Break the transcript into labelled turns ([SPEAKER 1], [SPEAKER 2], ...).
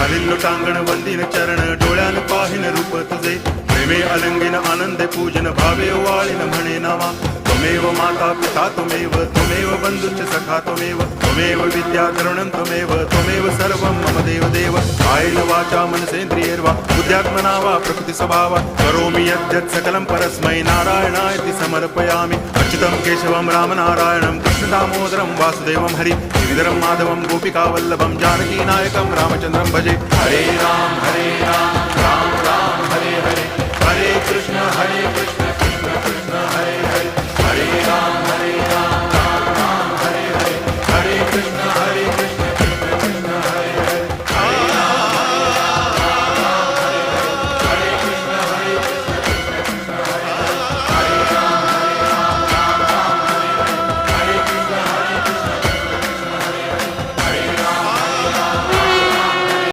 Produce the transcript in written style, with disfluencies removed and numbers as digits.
[SPEAKER 1] घालिल्लो टांगण वंदिन चरण डोळ्यान पाहिन रूप तुझे प्रेमे अलंगिन आनंदे पूजन भावे वाळीन म्हणे नावा त्वमेव माता पिता त्वमेव बंधुश्च सखा त्वमेव विद्या तरुणं त्वमेव सर्वं मम देव कायेन वाचा मनसेन्द्रियैर्वा बुद्ध्यात्मना वा प्रकृति स्वभावात् करोमि यद्यत् सकलं परस्मै नारायणायति समर्पयामि अच्युतं केशवं रामनारायणं कृष्णदामोदरं वासुदेवं हरि गिरिधरं माधवं गोपिकावल्लभं जानकीनायकं रामचन्द्रं भजे हरे राम